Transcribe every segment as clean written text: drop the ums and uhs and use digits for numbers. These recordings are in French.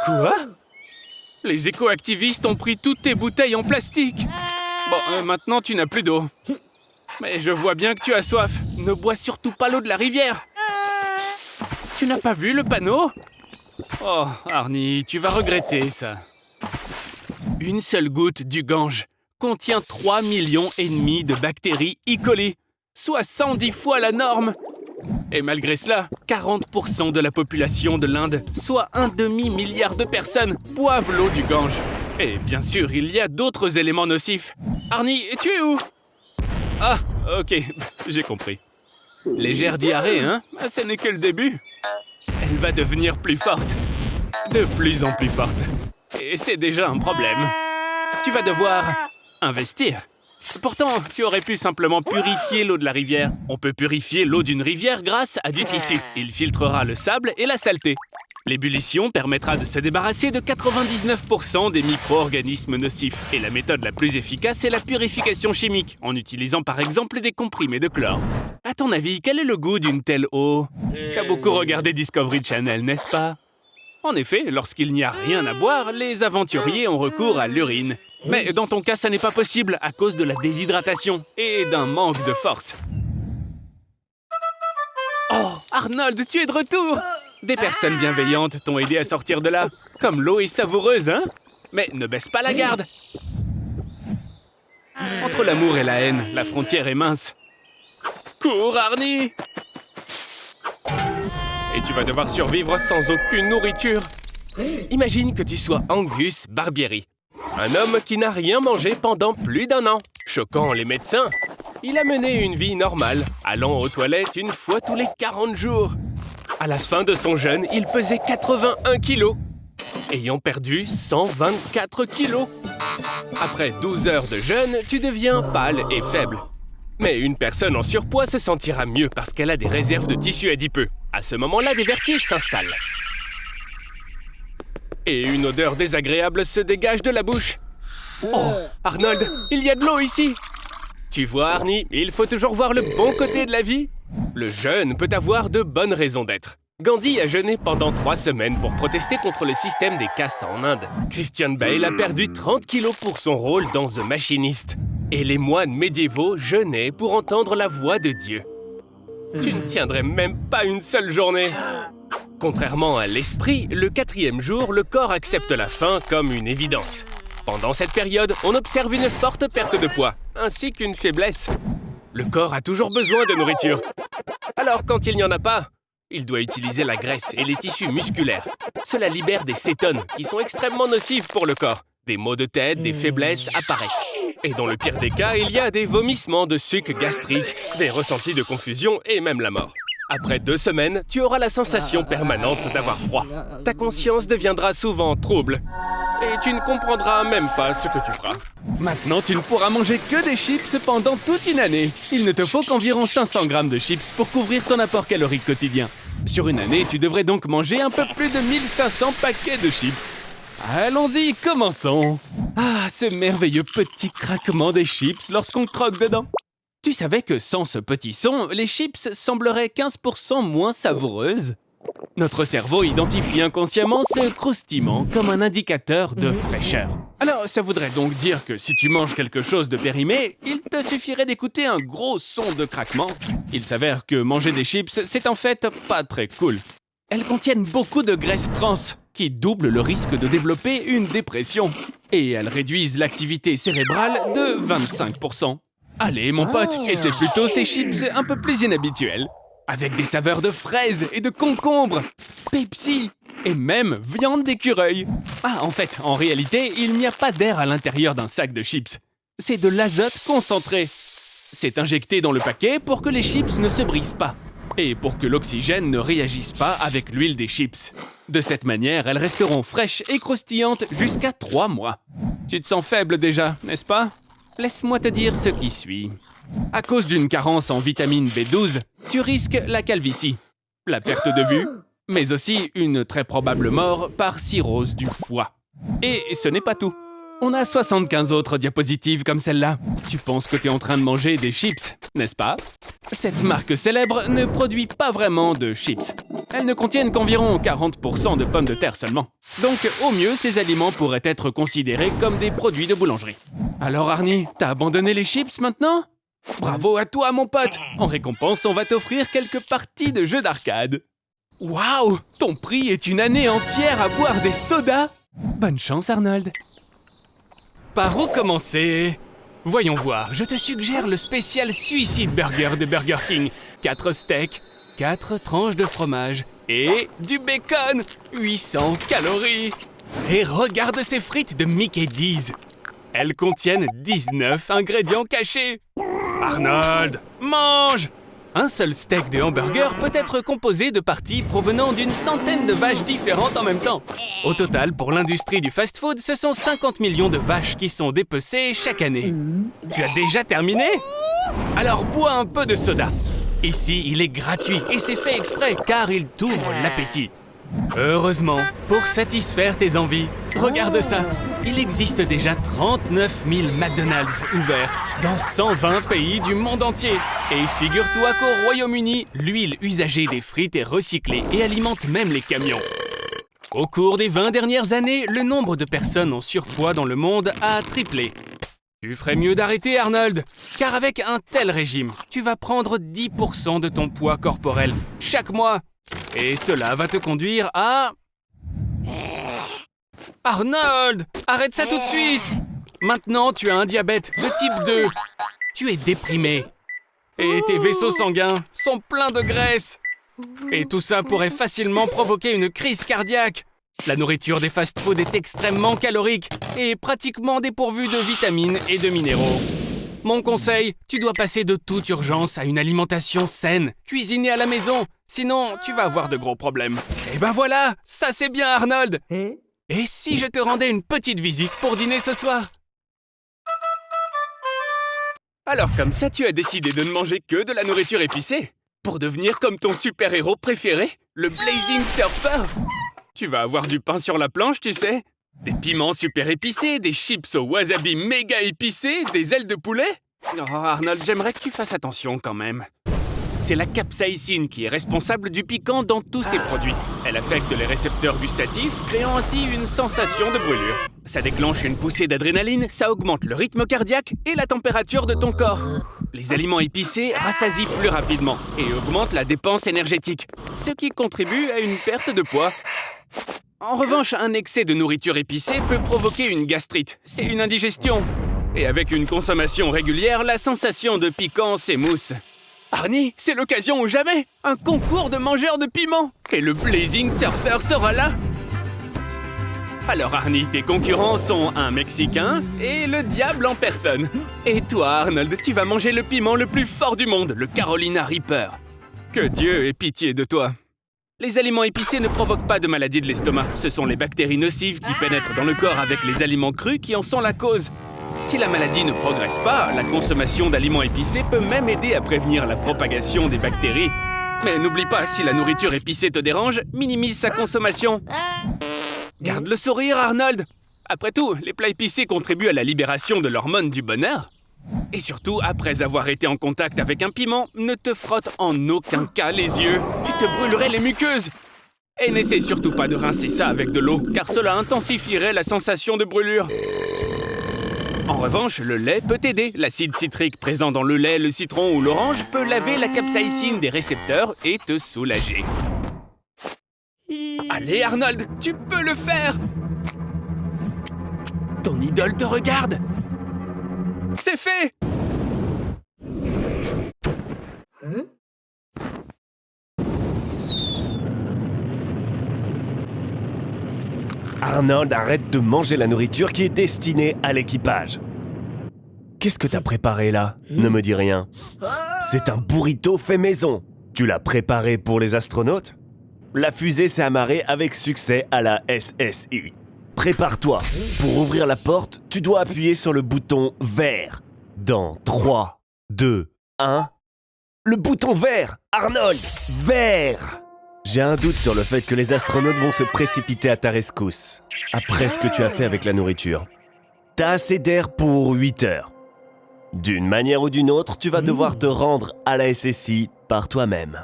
Quoi? Les éco-activistes ont pris toutes tes bouteilles en plastique. Bon, maintenant tu n'as plus d'eau. Mais je vois bien que tu as soif. Ne bois surtout pas l'eau de la rivière. Tu n'as pas vu le panneau? Oh, Arnie, tu vas regretter ça. Une seule goutte du Gange contient 3,5 millions de bactéries E. coli, soit 110 fois la norme. Et malgré cela, 40% de la population de l'Inde, soit 1,5 milliard de personnes, boivent l'eau du Gange. Et bien sûr, il y a d'autres éléments nocifs. Arnie, tu es où? Ah, ok, j'ai compris. Légère diarrhée, hein? Ce n'est que le début. Elle va devenir plus forte. De plus en plus forte. Et c'est déjà un problème. Tu vas devoir investir. Pourtant, tu aurais pu simplement purifier l'eau de la rivière. On peut purifier l'eau d'une rivière grâce à du tissu. Il filtrera le sable et la saleté. L'ébullition permettra de se débarrasser de 99% des micro-organismes nocifs. Et la méthode la plus efficace est la purification chimique, en utilisant par exemple des comprimés de chlore. À ton avis, quel est le goût d'une telle eau? T'as beaucoup regardé Discovery Channel, n'est-ce pas? En effet, lorsqu'il n'y a rien à boire, les aventuriers ont recours à l'urine. Mais dans ton cas, ça n'est pas possible à cause de la déshydratation et d'un manque de force. Oh, Arnold, tu es de retour! Des personnes bienveillantes t'ont aidé à sortir de là. Comme l'eau est savoureuse, hein? Mais ne baisse pas la garde. Entre l'amour et la haine, la frontière est mince. Cours, Arnie! Et tu vas devoir survivre sans aucune nourriture. Imagine que tu sois Angus Barbieri, un homme qui n'a rien mangé pendant plus d'1 an. Choquant les médecins, il a mené une vie normale, allant aux toilettes une fois tous les 40 jours. À la fin de son jeûne, il pesait 81 kilos, ayant perdu 124 kilos. Après 12 heures de jeûne, tu deviens pâle et faible. Mais une personne en surpoids se sentira mieux parce qu'elle a des réserves de tissu adipeux. À ce moment-là, des vertiges s'installent. Et une odeur désagréable se dégage de la bouche. Oh, Arnold, il y a de l'eau ici! Tu vois, Arnie, il faut toujours voir le bon côté de la vie. Le jeûne peut avoir de bonnes raisons d'être. Gandhi a jeûné pendant 3 semaines pour protester contre le système des castes en Inde. Christian Bale a perdu 30 kilos pour son rôle dans The Machinist. Et les moines médiévaux jeûnaient pour entendre la voix de Dieu. Tu ne tiendrais même pas une seule journée. Contrairement à l'esprit, le 4e jour, le corps accepte la faim comme une évidence. Pendant cette période, on observe une forte perte de poids, ainsi qu'une faiblesse. Le corps a toujours besoin de nourriture. Alors quand il n'y en a pas, il doit utiliser la graisse et les tissus musculaires. Cela libère des cétones qui sont extrêmement nocives pour le corps. Des maux de tête, des faiblesses apparaissent. Et dans le pire des cas, il y a des vomissements de suc gastrique, des ressentis de confusion et même la mort. Après 2 semaines, tu auras la sensation permanente d'avoir froid. Ta conscience deviendra souvent trouble. Et tu ne comprendras même pas ce que tu feras. Maintenant, tu ne pourras manger que des chips pendant toute une année. Il ne te faut qu'environ 500 grammes de chips pour couvrir ton apport calorique quotidien. Sur une année, tu devrais donc manger un peu plus de 1500 paquets de chips. Allons-y, commençons. Ah, ce merveilleux petit craquement des chips lorsqu'on croque dedans. Tu savais que sans ce petit son, les chips sembleraient 15% moins savoureuses? Notre cerveau identifie inconsciemment ce croustillement comme un indicateur de fraîcheur. Alors, ça voudrait donc dire que si tu manges quelque chose de périmé, il te suffirait d'écouter un gros son de craquement. Il s'avère que manger des chips, c'est en fait pas très cool. Elles contiennent beaucoup de graisse trans, qui double le risque de développer une dépression. Et elles réduisent l'activité cérébrale de 25%. Allez, mon pote, essaie plutôt ces chips un peu plus inhabituels. Avec des saveurs de fraises et de concombre, Pepsi et même viande d'écureuil. Ah, en réalité, il n'y a pas d'air à l'intérieur d'un sac de chips. C'est de l'azote concentré. C'est injecté dans le paquet pour que les chips ne se brisent pas. Et pour que l'oxygène ne réagisse pas avec l'huile des chips. De cette manière, elles resteront fraîches et croustillantes jusqu'à 3 mois. Tu te sens faible déjà, n'est-ce pas? Laisse-moi te dire ce qui suit. À cause d'une carence en vitamine B12, tu risques la calvitie, la perte de vue, mais aussi une très probable mort par cirrhose du foie. Et ce n'est pas tout. On a 75 autres diapositives comme celle-là. Tu penses que tu es en train de manger des chips, n'est-ce pas? Cette marque célèbre ne produit pas vraiment de chips. Elles ne contiennent qu'environ 40% de pommes de terre seulement. Donc, au mieux, ces aliments pourraient être considérés comme des produits de boulangerie. Alors Arnie, t'as abandonné les chips maintenant? Bravo à toi, mon pote! En récompense, on va t'offrir quelques parties de jeux d'arcade. Waouh! Ton prix est une année entière à boire des sodas! Bonne chance, Arnold! Par où commencer? Voyons voir, je te suggère le spécial Suicide Burger de Burger King. 4 steaks, 4 tranches de fromage et du bacon! 800 calories! Et regarde ces frites de Mickey D's! Elles contiennent 19 ingrédients cachés! Arnold, mange! Un seul steak de hamburger peut être composé de parties provenant d'une centaine de vaches différentes en même temps. Au total, pour l'industrie du fast-food, ce sont 50 millions de vaches qui sont dépecées chaque année. Tu as déjà terminé? Alors bois un peu de soda. Ici, il est gratuit et c'est fait exprès car il t'ouvre l'appétit. Heureusement, pour satisfaire tes envies, regarde ça. Il existe déjà 39 000 McDonald's ouverts dans 120 pays du monde entier. Et figure-toi qu'au Royaume-Uni, l'huile usagée des frites est recyclée et alimente même les camions. Au cours des 20 dernières années, le nombre de personnes en surpoids dans le monde a triplé. Tu ferais mieux d'arrêter, Arnold, car avec un tel régime, tu vas prendre 10% de ton poids corporel chaque mois. Et cela va te conduire à... Arnold, arrête ça tout de suite! Maintenant, tu as un diabète de type 2. Tu es déprimé. Et tes vaisseaux sanguins sont pleins de graisse. Et tout ça pourrait facilement provoquer une crise cardiaque. La nourriture des fast-foods est extrêmement calorique et pratiquement dépourvue de vitamines et de minéraux. Mon conseil, tu dois passer de toute urgence à une alimentation saine, cuisinée à la maison. Sinon, tu vas avoir de gros problèmes. Et ben voilà, ça c'est bien Arnold! Et si je te rendais une petite visite pour dîner ce soir? Alors comme ça, tu as décidé de ne manger que de la nourriture épicée? Pour devenir comme ton super-héros préféré, le Blazing Surfer? Tu vas avoir du pain sur la planche, tu sais? Des piments super épicés, des chips au wasabi méga épicés, des ailes de poulet? Oh Arnold, j'aimerais que tu fasses attention quand même. C'est la capsaïcine qui est responsable du piquant dans tous ces produits. Elle affecte les récepteurs gustatifs, créant ainsi une sensation de brûlure. Ça déclenche une poussée d'adrénaline, ça augmente le rythme cardiaque et la température de ton corps. Les aliments épicés rassasient plus rapidement et augmentent la dépense énergétique, ce qui contribue à une perte de poids. En revanche, un excès de nourriture épicée peut provoquer une gastrite. C'est une indigestion. Et avec une consommation régulière, la sensation de piquant s'émousse. Arnie, c'est l'occasion ou jamais! Un concours de mangeurs de piment! Et le Blazing Surfer sera là! Alors Arnie, tes concurrents sont un Mexicain et le diable en personne. Et toi, Arnold, tu vas manger le piment le plus fort du monde, le Carolina Reaper. Que Dieu ait pitié de toi! Les aliments épicés ne provoquent pas de maladie de l'estomac. Ce sont les bactéries nocives qui pénètrent dans le corps avec les aliments crus qui en sont la cause. Si la maladie ne progresse pas, la consommation d'aliments épicés peut même aider à prévenir la propagation des bactéries. Mais n'oublie pas, si la nourriture épicée te dérange, minimise sa consommation. Garde le sourire, Arnold! Après tout, les plats épicés contribuent à la libération de l'hormone du bonheur. Et surtout, après avoir été en contact avec un piment, ne te frotte en aucun cas les yeux. Tu te brûlerais les muqueuses. Et n'essaie surtout pas de rincer ça avec de l'eau, car cela intensifierait la sensation de brûlure. En revanche, le lait peut t'aider. L'acide citrique présent dans le lait, le citron ou l'orange peut laver la capsaïcine des récepteurs et te soulager. Allez Arnold, tu peux le faire! Ton idole te regarde! C'est fait! Arnold, arrête de manger la nourriture qui est destinée à l'équipage. Qu'est-ce que t'as préparé là? Ne me dis rien. C'est un burrito fait maison. Tu l'as préparé pour les astronautes? La fusée s'est amarrée avec succès à la SSI. Prépare-toi. Pour ouvrir la porte, tu dois appuyer sur le bouton vert. Dans 3, 2, 1... Le bouton vert! Arnold! Vert! J'ai un doute sur le fait que les astronautes vont se précipiter à ta rescousse, après ce que tu as fait avec la nourriture. T'as assez d'air pour 8 heures. D'une manière ou d'une autre, tu vas devoir te rendre à la SSI par toi-même.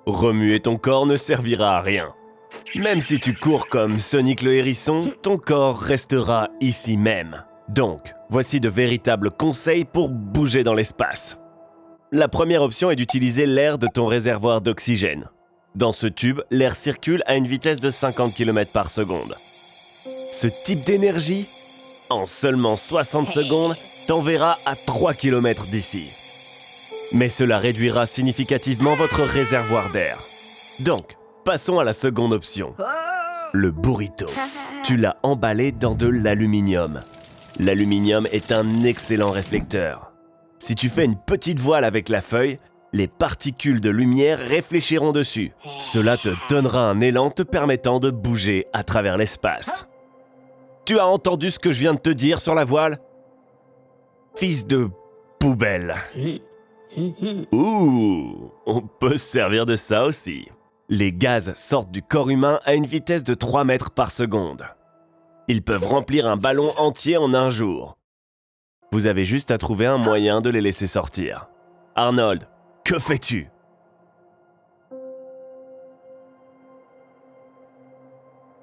Remuer ton corps ne servira à rien. Même si tu cours comme Sonic le hérisson, ton corps restera ici même. Donc, voici de véritables conseils pour bouger dans l'espace. La première option est d'utiliser l'air de ton réservoir d'oxygène. Dans ce tube, l'air circule à une vitesse de 50 km par seconde. Ce type d'énergie, en seulement 60 secondes, t'enverra à 3 km d'ici. Mais cela réduira significativement votre réservoir d'air. Donc, passons à la seconde option. Le burrito. Tu l'as emballé dans de l'aluminium. L'aluminium est un excellent réflecteur. Si tu fais une petite voile avec la feuille, les particules de lumière réfléchiront dessus. Cela te donnera un élan te permettant de bouger à travers l'espace. Tu as entendu ce que je viens de te dire sur la voile? Fils de poubelle. Ouh, on peut se servir de ça aussi. Les gaz sortent du corps humain à une vitesse de 3 mètres par seconde. Ils peuvent remplir un ballon entier en un jour. Vous avez juste à trouver un moyen de les laisser sortir. Arnold, que fais-tu?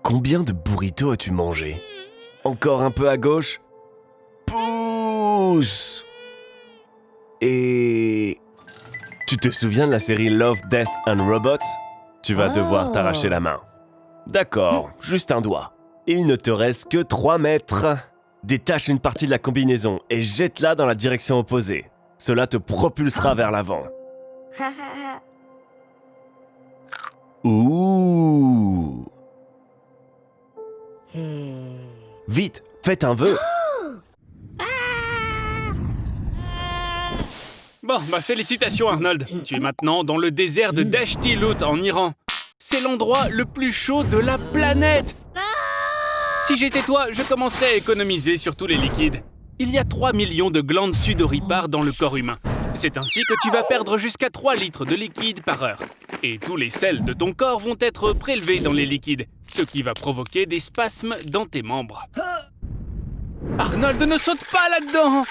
Combien de burritos as-tu mangé? Encore un peu à gauche? Pousse! Et... Tu te souviens de la série Love, Death and Robots? Tu vas devoir t'arracher la main. D'accord, juste un doigt. Il ne te reste que 3 mètres. Détache une partie de la combinaison et jette-la dans la direction opposée. Cela te propulsera vers l'avant. Ouh! Vite, faites un vœu. Bon, félicitations Arnold. Tu es maintenant dans le désert de Dashti-Lut en Iran. C'est l'endroit le plus chaud de la planète. Si j'étais toi, je commencerais à économiser sur tous les liquides. Il y a 3 millions de glandes sudoripares dans le corps humain. C'est ainsi que tu vas perdre jusqu'à 3 litres de liquide par heure. Et tous les sels de ton corps vont être prélevés dans les liquides, ce qui va provoquer des spasmes dans tes membres. Arnold, ne saute pas là-dedans!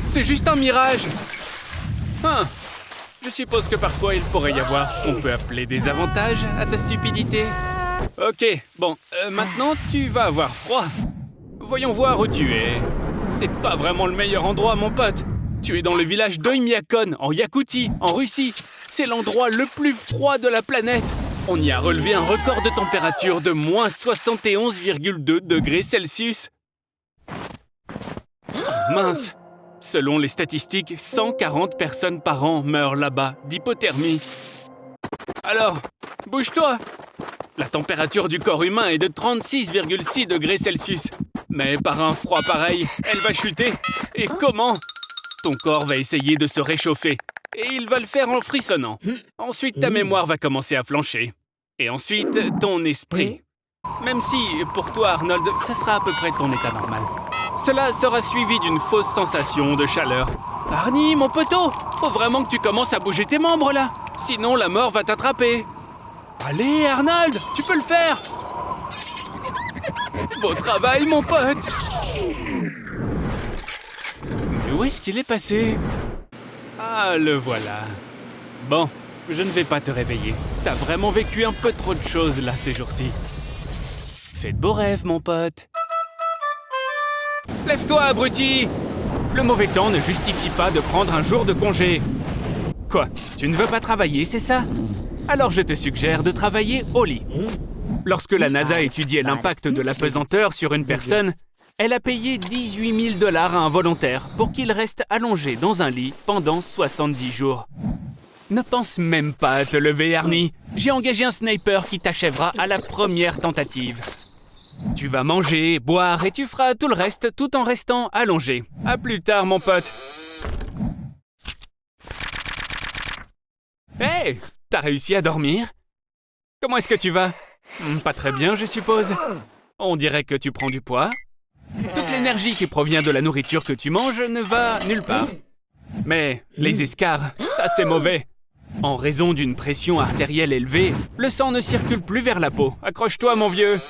C'est juste un mirage. Je suppose que parfois il pourrait y avoir ce qu'on peut appeler des avantages à ta stupidité. Ok, bon, maintenant tu vas avoir froid. Voyons voir où tu es. C'est pas vraiment le meilleur endroit, mon pote. Tu es dans le village d'Oymyakon, en Yakoutie, en Russie. C'est l'endroit le plus froid de la planète. On y a relevé un record de température de moins 71,2 degrés Celsius. Mince. Selon les statistiques, 140 personnes par an meurent là-bas d'hypothermie. Alors, bouge-toi! La température du corps humain est de 36,6 degrés Celsius. Mais par un froid pareil, elle va chuter. Et comment? Ton corps va essayer de se réchauffer. Et il va le faire en frissonnant. Ensuite, ta mémoire va commencer à flancher. Et ensuite, ton esprit. Même si, pour toi, Arnold, ça sera à peu près ton état normal. Cela sera suivi d'une fausse sensation de chaleur. Arnie, mon poteau, faut vraiment que tu commences à bouger tes membres, là. Sinon, la mort va t'attraper. Allez, Arnold, tu peux le faire. Beau travail, mon pote. Mais où est-ce qu'il est passé? Ah, le voilà. Bon, je ne vais pas te réveiller. T'as vraiment vécu un peu trop de choses, là, ces jours-ci. Fais de beaux rêves, mon pote. Lève-toi, abruti! Le mauvais temps ne justifie pas de prendre un jour de congé. Quoi? Tu ne veux pas travailler, c'est ça? Alors je te suggère de travailler au lit. Lorsque la NASA étudiait l'impact de la pesanteur sur une personne, elle a payé 18 000 $ à un volontaire pour qu'il reste allongé dans un lit pendant 70 jours. Ne pense même pas à te lever, Arnie. J'ai engagé un sniper qui t'achèvera à la première tentative. Tu vas manger, boire et tu feras tout le reste tout en restant allongé. À plus tard, mon pote. Hey, t'as réussi à dormir? Comment est-ce que tu vas? Pas très bien, je suppose. On dirait que tu prends du poids. Toute l'énergie qui provient de la nourriture que tu manges ne va nulle part. Mais les escarres, ça c'est mauvais. En raison d'une pression artérielle élevée, le sang ne circule plus vers la peau. Accroche-toi, mon vieux.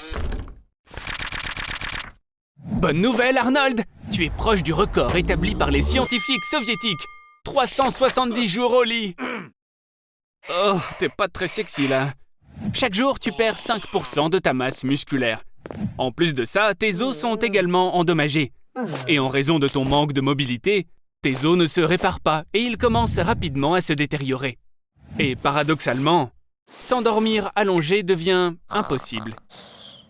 Bonne nouvelle, Arnold! Tu es proche du record établi par les scientifiques soviétiques. 370 jours au lit. Oh, t'es pas très sexy là. Chaque jour, tu perds 5% de ta masse musculaire. En plus de ça, tes os sont également endommagés. Et en raison de ton manque de mobilité, tes os ne se réparent pas et ils commencent rapidement à se détériorer. Et paradoxalement, s'endormir allongé devient impossible.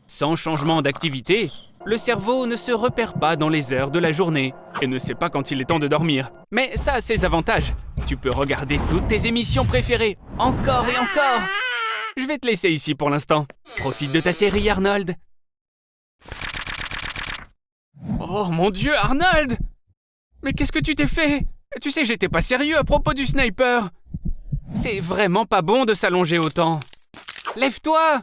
Sans changement d'activité, le cerveau ne se repère pas dans les heures de la journée et ne sait pas quand il est temps de dormir. Mais ça a ses avantages. Tu peux regarder toutes tes émissions préférées, encore et encore. Je vais te laisser ici pour l'instant. Profite de ta série, Arnold. Oh mon Dieu, Arnold! Mais qu'est-ce que tu t'es fait? Tu sais, j'étais pas sérieux à propos du sniper. C'est vraiment pas bon de s'allonger autant. Lève-toi!